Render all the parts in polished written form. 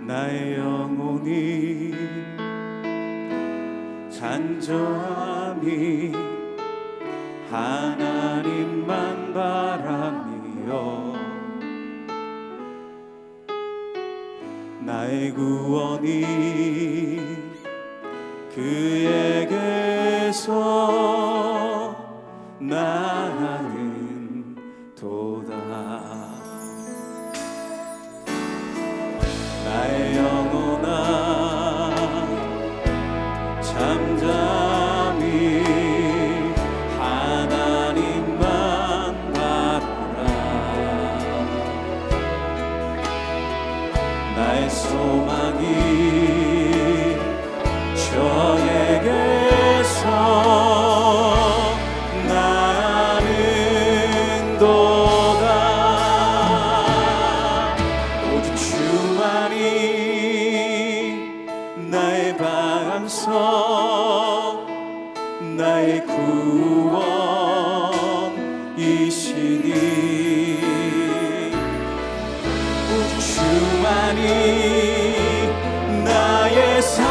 나의 영혼이 간절함이 하나님만 바라며 나의 구원이 그에게서 나는 도다. 나의 영혼아 잠잠히 하나님만 바라라. 나의 소망이 저에게서 나는 도다. 오직 주만이 나의 반석 나의 구원이시니 오직 주만이 나의 산성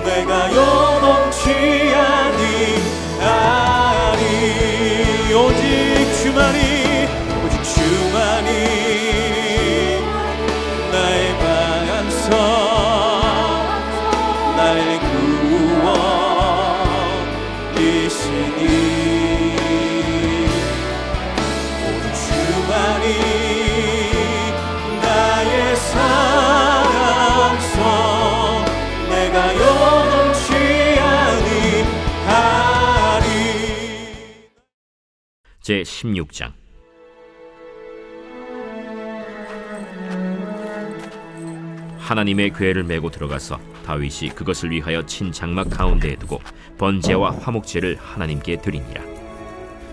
내가 요동치 아니하리. 오직 주만이 나의 반석 나의 구원이시니 오직 주만이 나의 산성 내가 요동치 아니하리. 제16장 하나님의 궤를 메고 들어가서 다윗이 그것을 위하여 친 장막 가운데에 두고 번제와 화목제를 하나님께 드리니라.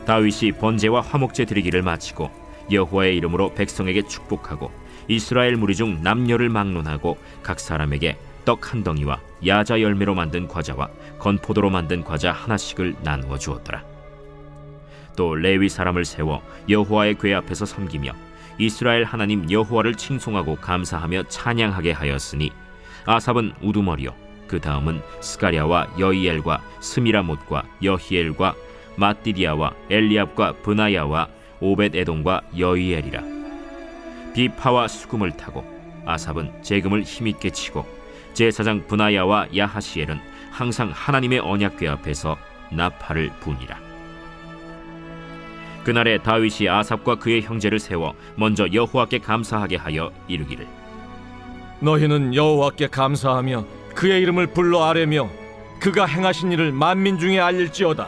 다윗이 번제와 화목제 드리기를 마치고 여호와의 이름으로 백성에게 축복하고 이스라엘 무리 중 남녀를 막론하고 각 사람에게 떡 한 덩이와 야자 열매로 만든 과자와 건포도로 만든 과자 하나씩을 나누어 주었더라. 또 레위 사람을 세워 여호와의 궤 앞에서 섬기며 이스라엘 하나님 여호와를 칭송하고 감사하며 찬양하게 하였으니 아삽은 우두머리요 그 다음은 스가랴와 여이엘과 스미라못과 여히엘과 마띠디아와 엘리압과 브나야와 오벳에돔과 여이엘이라. 비파와 수금을 타고 아삽은 재금을 힘있게 치고 제사장 브나야와 야하시엘은 항상 하나님의 언약궤 앞에서 나팔을 부니라. 그날에 다윗이 아삽과 그의 형제를 세워 먼저 여호와께 감사하게 하여 이르기를 너희는 여호와께 감사하며 그의 이름을 불러 아뢰며 그가 행하신 일을 만민 중에 알릴지어다.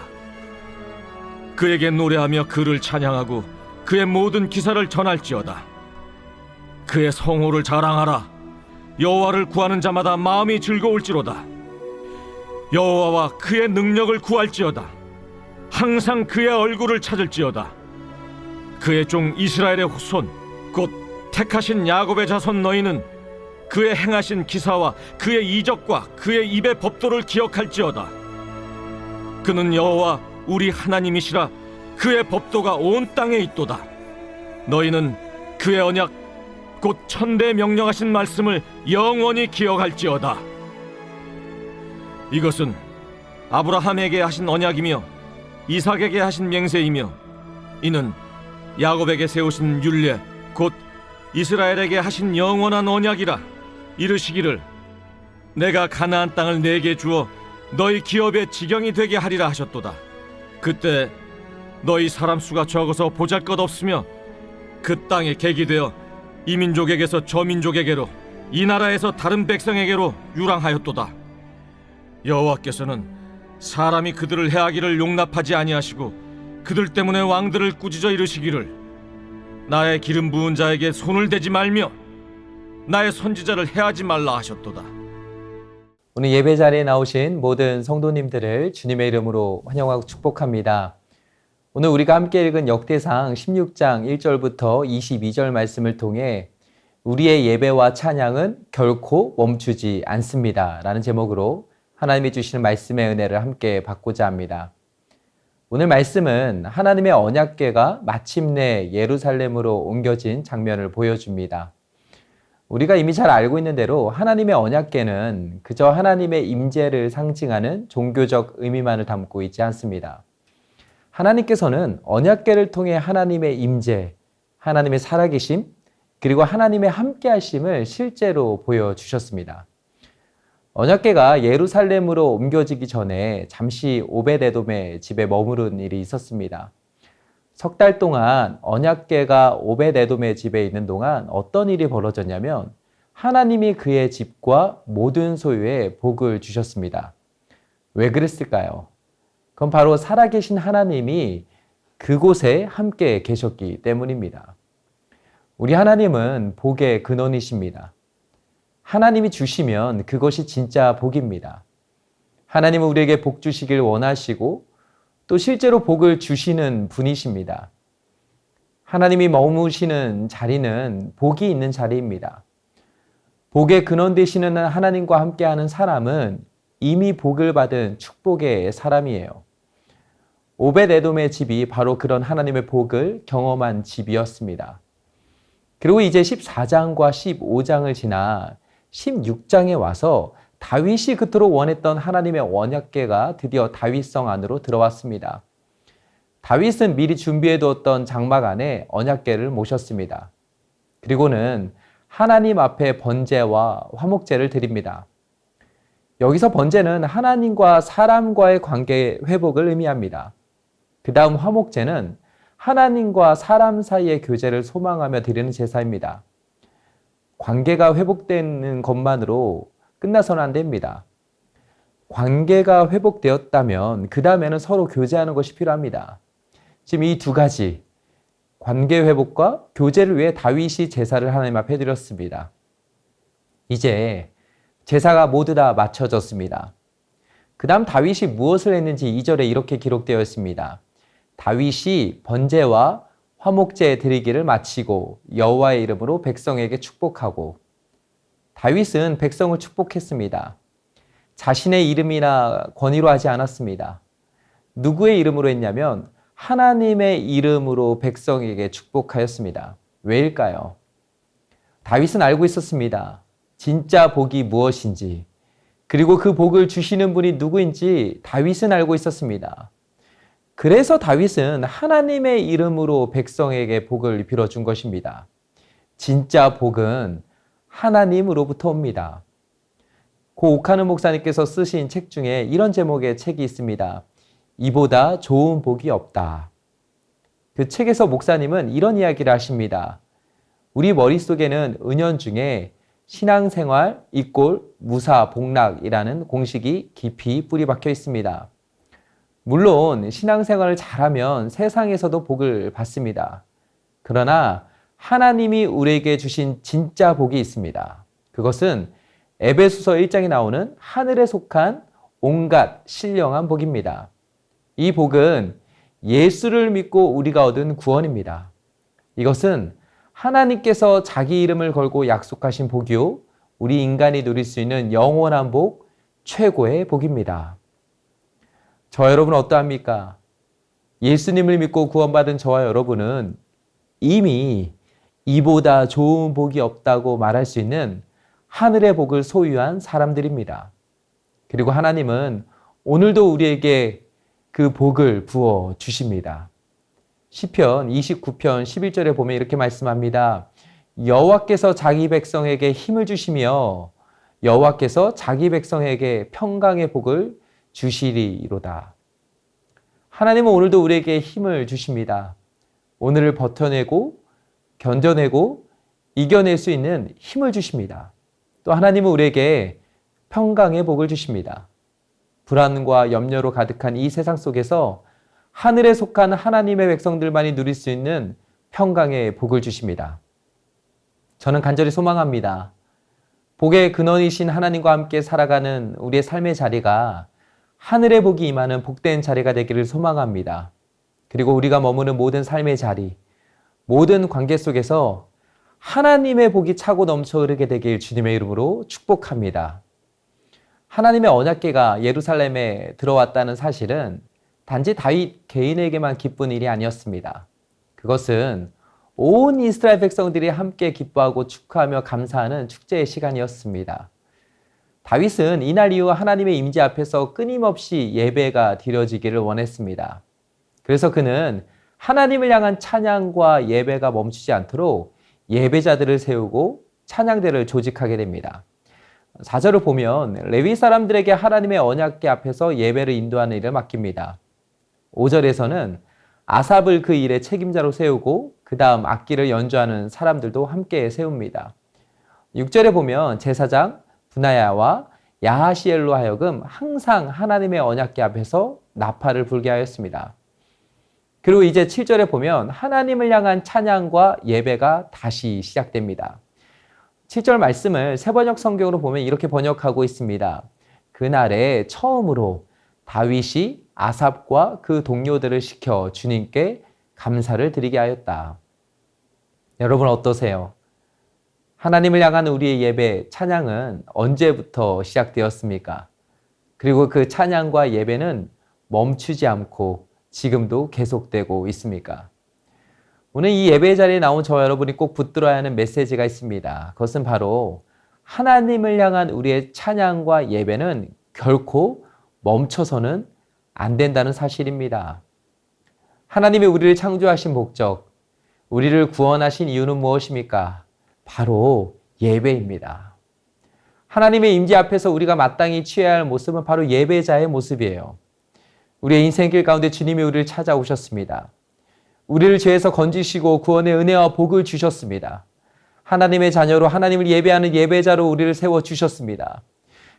그에게 노래하며 그를 찬양하고 그의 모든 기사를 전할지어다. 그의 성호를 자랑하라. 여호와를 구하는 자마다 마음이 즐거울지로다. 여호와와 그의 능력을 구할지어다. 항상 그의 얼굴을 찾을지어다. 그의 종 이스라엘의 후손 곧 택하신 야곱의 자손 너희는 그의 행하신 기사와 그의 이적과 그의 입의 법도를 기억할지어다. 그는 여호와 우리 하나님이시라. 그의 법도가 온 땅에 있도다. 너희는 그의 언약 곧 천대 명령하신 말씀을 영원히 기억할지어다. 이것은 아브라함에게 하신 언약이며 이삭에게 하신 맹세이며 이는 야곱에게 세우신 율례 곧 이스라엘에게 하신 영원한 언약이라. 이르시기를 내가 가나안 땅을 내게 주어 너희 기업의 지경이 되게 하리라 하셨도다. 그때 너희 사람 수가 적어서 보잘것없으며 그 땅에 객이 되어 이 민족에게서 저 민족에게로 이 나라에서 다른 백성에게로 유랑하였도다. 여호와께서는 사람이 그들을 해하기를 용납하지 아니하시고 그들 때문에 왕들을 꾸짖어 이르시기를 나의 기름 부은 자에게 손을 대지 말며 나의 선지자를 해하지 말라 하셨도다. 오늘 예배 자리에 나오신 모든 성도님들을 주님의 이름으로 환영하고 축복합니다. 오늘 우리가 함께 읽은 역대상 16장 1절부터 22절 말씀을 통해 우리의 예배와 찬양은 결코 멈추지 않습니다 라는 제목으로 하나님이 주시는 말씀의 은혜를 함께 받고자 합니다. 오늘 말씀은 하나님의 언약궤가 마침내 예루살렘으로 옮겨진 장면을 보여줍니다. 우리가 이미 잘 알고 있는 대로 하나님의 언약궤는 그저 하나님의 임재를 상징하는 종교적 의미만을 담고 있지 않습니다. 하나님께서는 언약궤를 통해 하나님의 임재, 하나님의 살아계심, 그리고 하나님의 함께하심을 실제로 보여주셨습니다. 언약궤가 예루살렘으로 옮겨지기 전에 잠시 오벳에돔의 집에 머무른 일이 있었습니다. 석 달 동안 언약궤가 오벳에돔의 집에 있는 동안 어떤 일이 벌어졌냐면 하나님이 그의 집과 모든 소유에 복을 주셨습니다. 왜 그랬을까요? 그건 바로 살아계신 하나님이 그곳에 함께 계셨기 때문입니다. 우리 하나님은 복의 근원이십니다. 하나님이 주시면 그것이 진짜 복입니다. 하나님은 우리에게 복 주시길 원하시고 또 실제로 복을 주시는 분이십니다. 하나님이 머무시는 자리는 복이 있는 자리입니다. 복의 근원 되시는 하나님과 함께하는 사람은 이미 복을 받은 축복의 사람이에요. 오벳에돔의 집이 바로 그런 하나님의 복을 경험한 집이었습니다. 그리고 이제 14장과 15장을 지나 16장에 와서 다윗이 그토록 원했던 하나님의 언약궤가 드디어 다윗성 안으로 들어왔습니다. 다윗은 미리 준비해 두었던 장막 안에 언약궤를 모셨습니다. 그리고는 하나님 앞에 번제와 화목제를 드립니다. 여기서 번제는 하나님과 사람과의 관계 회복을 의미합니다. 그 다음 화목제는 하나님과 사람 사이의 교제를 소망하며 드리는 제사입니다. 관계가 회복되는 것만으로 끝나서는 안 됩니다. 관계가 회복되었다면 그 다음에는 서로 교제하는 것이 필요합니다. 지금 이 두 가지, 관계 회복과 교제를 위해 다윗이 제사를 하나님 앞에 드렸습니다. 이제 제사가 모두 다 마쳐졌습니다. 그 다음 다윗이 무엇을 했는지 2절에 이렇게 기록되어 있습니다. 다윗이 번제와 화목제 드리기를 마치고 여호와의 이름으로 백성에게 축복하고. 다윗은 백성을 축복했습니다. 자신의 이름이나 권위로 하지 않았습니다. 누구의 이름으로 했냐면 하나님의 이름으로 백성에게 축복하였습니다. 왜일까요? 다윗은 알고 있었습니다. 진짜 복이 무엇인지, 그리고 그 복을 주시는 분이 누구인지 다윗은 알고 있었습니다. 그래서 다윗은 하나님의 이름으로 백성에게 복을 빌어준 것입니다. 진짜 복은 하나님으로부터 옵니다. 고 오카는 목사님께서 쓰신 책 중에 이런 제목의 책이 있습니다. 이보다 좋은 복이 없다. 그 책에서 목사님은 이런 이야기를 하십니다. 우리 머릿속에는 은연중에 신앙생활 이꼴 무사 복락이라는 공식이 깊이 뿌리 박혀 있습니다. 물론 신앙생활을 잘하면 세상에서도 복을 받습니다. 그러나 하나님이 우리에게 주신 진짜 복이 있습니다. 그것은 에베소서 1장에 나오는 하늘에 속한 온갖 신령한 복입니다. 이 복은 예수를 믿고 우리가 얻은 구원입니다. 이것은 하나님께서 자기 이름을 걸고 약속하신 복이요, 우리 인간이 누릴 수 있는 영원한 복, 최고의 복입니다. 저 여러분 어떠합니까? 예수님을 믿고 구원받은 저와 여러분은 이미 이보다 좋은 복이 없다고 말할 수 있는 하늘의 복을 소유한 사람들입니다. 그리고 하나님은 오늘도 우리에게 그 복을 부어 주십니다. 시편 29편 11절에 보면 이렇게 말씀합니다. 여호와께서 자기 백성에게 힘을 주시며 여호와께서 자기 백성에게 평강의 복을 주시리로다. 하나님은 오늘도 우리에게 힘을 주십니다. 오늘을 버텨내고 견뎌내고 이겨낼 수 있는 힘을 주십니다. 또 하나님은 우리에게 평강의 복을 주십니다. 불안과 염려로 가득한 이 세상 속에서 하늘에 속한 하나님의 백성들만이 누릴 수 있는 평강의 복을 주십니다. 저는 간절히 소망합니다. 복의 근원이신 하나님과 함께 살아가는 우리의 삶의 자리가 하늘의 복이 임하는 복된 자리가 되기를 소망합니다. 그리고 우리가 머무는 모든 삶의 자리, 모든 관계 속에서 하나님의 복이 차고 넘쳐 흐르게 되길 주님의 이름으로 축복합니다. 하나님의 언약궤가 예루살렘에 들어왔다는 사실은 단지 다윗 개인에게만 기쁜 일이 아니었습니다. 그것은 온 이스라엘 백성들이 함께 기뻐하고 축하하며 감사하는 축제의 시간이었습니다. 다윗은 이날 이후 하나님의 임재 앞에서 끊임없이 예배가 드려지기를 원했습니다. 그래서 그는 하나님을 향한 찬양과 예배가 멈추지 않도록 예배자들을 세우고 찬양대를 조직하게 됩니다. 4절을 보면 레위 사람들에게 하나님의 언약궤 앞에서 예배를 인도하는 일을 맡깁니다. 5절에서는 아삽을 그 일의 책임자로 세우고 그 다음 악기를 연주하는 사람들도 함께 세웁니다. 6절에 보면 제사장 분하야와 야하시엘로 하여금 항상 하나님의 언약궤 앞에서 나팔을 불게 하였습니다. 그리고 이제 7절에 보면 하나님을 향한 찬양과 예배가 다시 시작됩니다. 7절 말씀을 세번역 성경으로 보면 이렇게 번역하고 있습니다. 그날에 처음으로 다윗이 아삽과 그 동료들을 시켜 주님께 감사를 드리게 하였다. 여러분 어떠세요? 하나님을 향한 우리의 예배, 찬양은 언제부터 시작되었습니까? 그리고 그 찬양과 예배는 멈추지 않고 지금도 계속되고 있습니까? 오늘 이 예배 자리에 나온 저와 여러분이 꼭 붙들어야 하는 메시지가 있습니다. 그것은 바로 하나님을 향한 우리의 찬양과 예배는 결코 멈춰서는 안 된다는 사실입니다. 하나님이 우리를 창조하신 목적, 우리를 구원하신 이유는 무엇입니까? 바로 예배입니다. 하나님의 임재 앞에서 우리가 마땅히 취해야 할 모습은 바로 예배자의 모습이에요. 우리의 인생길 가운데 주님이 우리를 찾아오셨습니다. 우리를 죄에서 건지시고 구원의 은혜와 복을 주셨습니다. 하나님의 자녀로 하나님을 예배하는 예배자로 우리를 세워주셨습니다.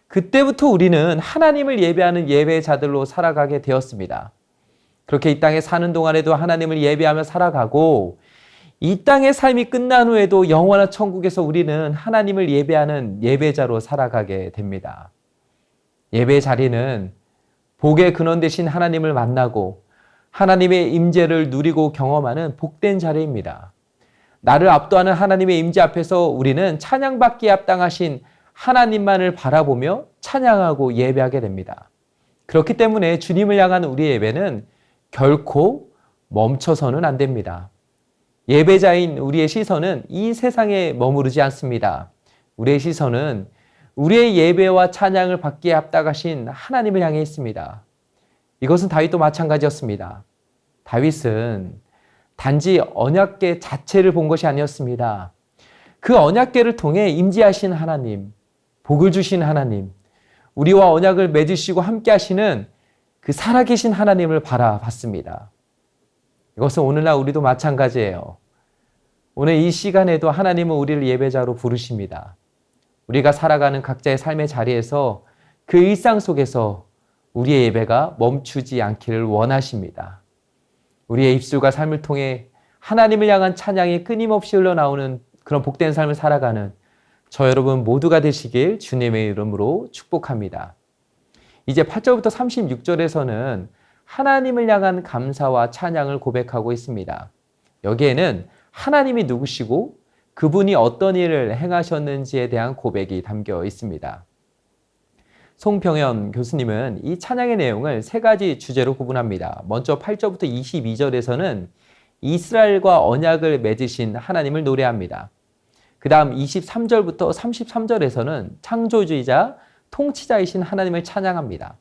그때부터 우리는 하나님을 예배하는 예배자들로 살아가게 되었습니다. 그렇게 이 땅에 사는 동안에도 하나님을 예배하며 살아가고 이 땅의 삶이 끝난 후에도 영원한 천국에서 우리는 하나님을 예배하는 예배자로 살아가게 됩니다. 예배 자리는 복의 근원 되신 하나님을 만나고 하나님의 임재를 누리고 경험하는 복된 자리입니다. 나를 압도하는 하나님의 임재 앞에서 우리는 찬양받기에 합당하신 하나님만을 바라보며 찬양하고 예배하게 됩니다. 그렇기 때문에 주님을 향한 우리의 예배는 결코 멈춰서는 안 됩니다. 예배자인 우리의 시선은 이 세상에 머무르지 않습니다. 우리의 시선은 우리의 예배와 찬양을 받기에 합당하신 하나님을 향해 있습니다. 이것은 다윗도 마찬가지였습니다. 다윗은 단지 언약궤 자체를 본 것이 아니었습니다. 그 언약궤를 통해 임재하신 하나님, 복을 주신 하나님, 우리와 언약을 맺으시고 함께 하시는 그 살아계신 하나님을 바라봤습니다. 이것은 오늘날 우리도 마찬가지예요. 오늘 이 시간에도 하나님은 우리를 예배자로 부르십니다. 우리가 살아가는 각자의 삶의 자리에서 그 일상 속에서 우리의 예배가 멈추지 않기를 원하십니다. 우리의 입술과 삶을 통해 하나님을 향한 찬양이 끊임없이 흘러나오는 그런 복된 삶을 살아가는 저 여러분 모두가 되시길 주님의 이름으로 축복합니다. 이제 8절부터 36절에서는 하나님을 향한 감사와 찬양을 고백하고 있습니다. 여기에는 하나님이 누구시고 그분이 어떤 일을 행하셨는지에 대한 고백이 담겨 있습니다. 송병현 교수님은 이 찬양의 내용을 세 가지 주제로 구분합니다. 먼저 8절부터 22절에서는 이스라엘과 언약을 맺으신 하나님을 노래합니다. 그 다음 23절부터 33절에서는 창조주이자 통치자이신 하나님을 찬양합니다.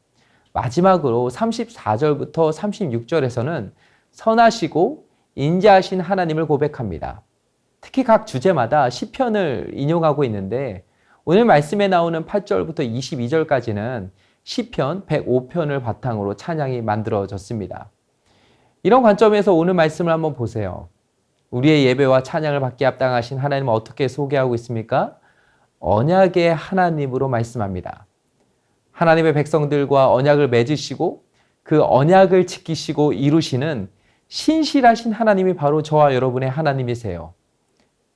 마지막으로 34절부터 36절에서는 선하시고 인자하신 하나님을 고백합니다. 특히 각 주제마다 시편을 인용하고 있는데 오늘 말씀에 나오는 8절부터 22절까지는 시편 105편을 바탕으로 찬양이 만들어졌습니다. 이런 관점에서 오늘 말씀을 한번 보세요. 우리의 예배와 찬양을 받기에 합당하신 하나님은 어떻게 소개하고 있습니까? 언약의 하나님으로 말씀합니다. 하나님의 백성들과 언약을 맺으시고 그 언약을 지키시고 이루시는 신실하신 하나님이 바로 저와 여러분의 하나님이세요.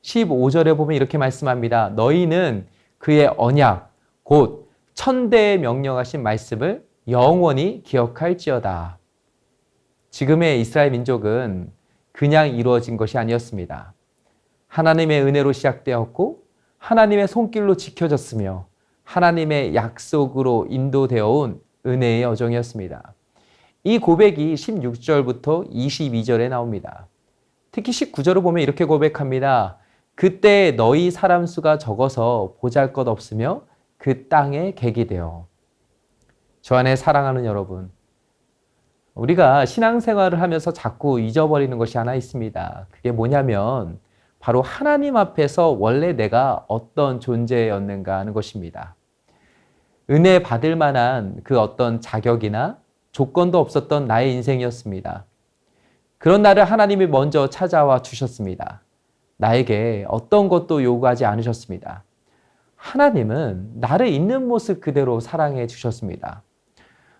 15절에 보면 이렇게 말씀합니다. 너희는 그의 언약, 곧 천대에 명령하신 말씀을 영원히 기억할지어다. 지금의 이스라엘 민족은 그냥 이루어진 것이 아니었습니다. 하나님의 은혜로 시작되었고 하나님의 손길로 지켜졌으며 하나님의 약속으로 인도되어 온 은혜의 여정이었습니다. 이 고백이 16절부터 22절에 나옵니다. 특히 19절을 보면 이렇게 고백합니다. 그때 너희 사람 수가 적어서 보잘것없으며 그 땅에 객이 되어. 저 안에 사랑하는 여러분, 우리가 신앙생활을 하면서 자꾸 잊어버리는 것이 하나 있습니다. 그게 뭐냐면 바로 하나님 앞에서 원래 내가 어떤 존재였는가 하는 것입니다. 은혜 받을 만한 그 어떤 자격이나 조건도 없었던 나의 인생이었습니다. 그런 나를 하나님이 먼저 찾아와 주셨습니다. 나에게 어떤 것도 요구하지 않으셨습니다. 하나님은 나를 있는 모습 그대로 사랑해 주셨습니다.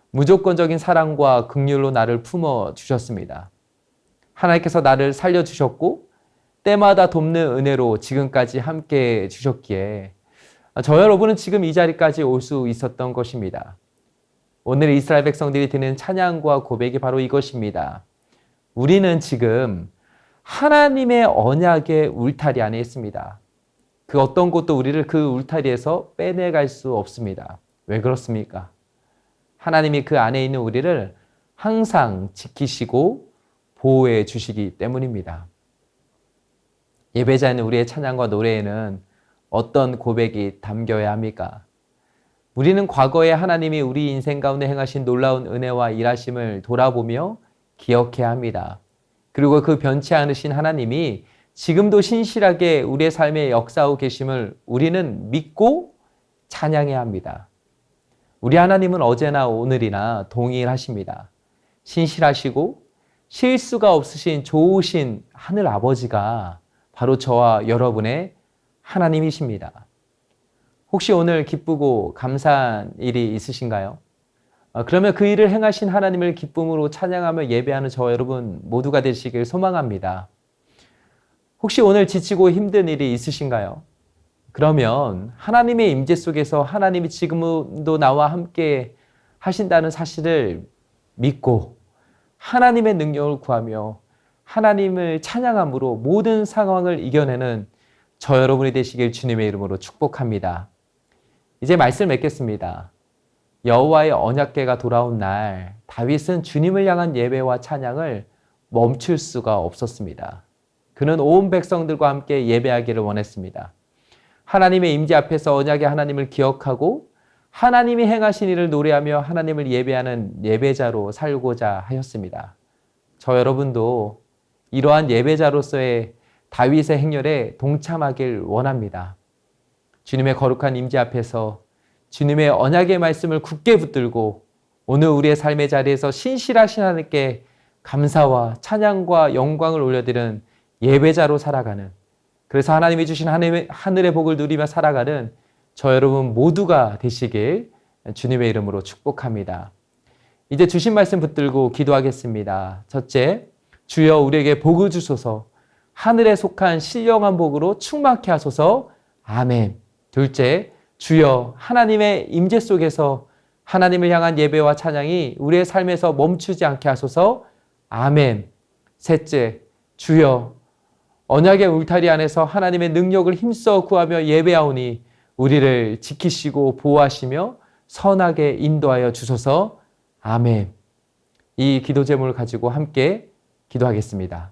무조건적인 사랑과 긍휼로 나를 품어 주셨습니다. 하나님께서 나를 살려주셨고 때마다 돕는 은혜로 지금까지 함께 해 주셨기에 저 여러분은 지금 이 자리까지 올 수 있었던 것입니다. 오늘 이스라엘 백성들이 드는 찬양과 고백이 바로 이것입니다. 우리는 지금 하나님의 언약의 울타리 안에 있습니다. 그 어떤 것도 우리를 그 울타리에서 빼내갈 수 없습니다. 왜 그렇습니까? 하나님이 그 안에 있는 우리를 항상 지키시고 보호해 주시기 때문입니다. 예배자는 우리의 찬양과 노래에는 어떤 고백이 담겨야 합니까? 우리는 과거에 하나님이 우리 인생 가운데 행하신 놀라운 은혜와 일하심을 돌아보며 기억해야 합니다. 그리고 그 변치 않으신 하나님이 지금도 신실하게 우리의 삶에 역사하고 계심을 우리는 믿고 찬양해야 합니다. 우리 하나님은 어제나 오늘이나 동일하십니다. 신실하시고 실수가 없으신 좋으신 하늘 아버지가 바로 저와 여러분의 하나님이십니다. 혹시 오늘 기쁘고 감사한 일이 있으신가요? 그러면 그 일을 행하신 하나님을 기쁨으로 찬양하며 예배하는 저와 여러분 모두가 되시길 소망합니다. 혹시 오늘 지치고 힘든 일이 있으신가요? 그러면 하나님의 임재 속에서 하나님이 지금도 나와 함께 하신다는 사실을 믿고 하나님의 능력을 구하며 하나님을 찬양함으로 모든 상황을 이겨내는 저 여러분이 되시길 주님의 이름으로 축복합니다. 이제 말씀 맺겠습니다. 여호와의 언약궤가 돌아온 날 다윗은 주님을 향한 예배와 찬양을 멈출 수가 없었습니다. 그는 온 백성들과 함께 예배하기를 원했습니다. 하나님의 임재 앞에서 언약의 하나님을 기억하고 하나님이 행하신 일을 노래하며 하나님을 예배하는 예배자로 살고자 하였습니다. 저 여러분도 이러한 예배자로서의 다윗의 행렬에 동참하길 원합니다. 주님의 거룩한 임재 앞에서 주님의 언약의 말씀을 굳게 붙들고 오늘 우리의 삶의 자리에서 신실하신 하나님께 감사와 찬양과 영광을 올려드리는 예배자로 살아가는, 그래서 하나님이 주신 하늘의 복을 누리며 살아가는 저 여러분 모두가 되시길 주님의 이름으로 축복합니다. 이제 주신 말씀 붙들고 기도하겠습니다. 첫째, 주여 우리에게 복을 주소서, 하늘에 속한 신령한 복으로 충만케 하소서. 아멘. 둘째, 주여 하나님의 임재 속에서 하나님을 향한 예배와 찬양이 우리의 삶에서 멈추지 않게 하소서. 아멘. 셋째, 주여 언약의 울타리 안에서 하나님의 능력을 힘써 구하며 예배하오니 우리를 지키시고 보호하시며 선하게 인도하여 주소서. 아멘. 이 기도 제목을 가지고 함께 기도하겠습니다.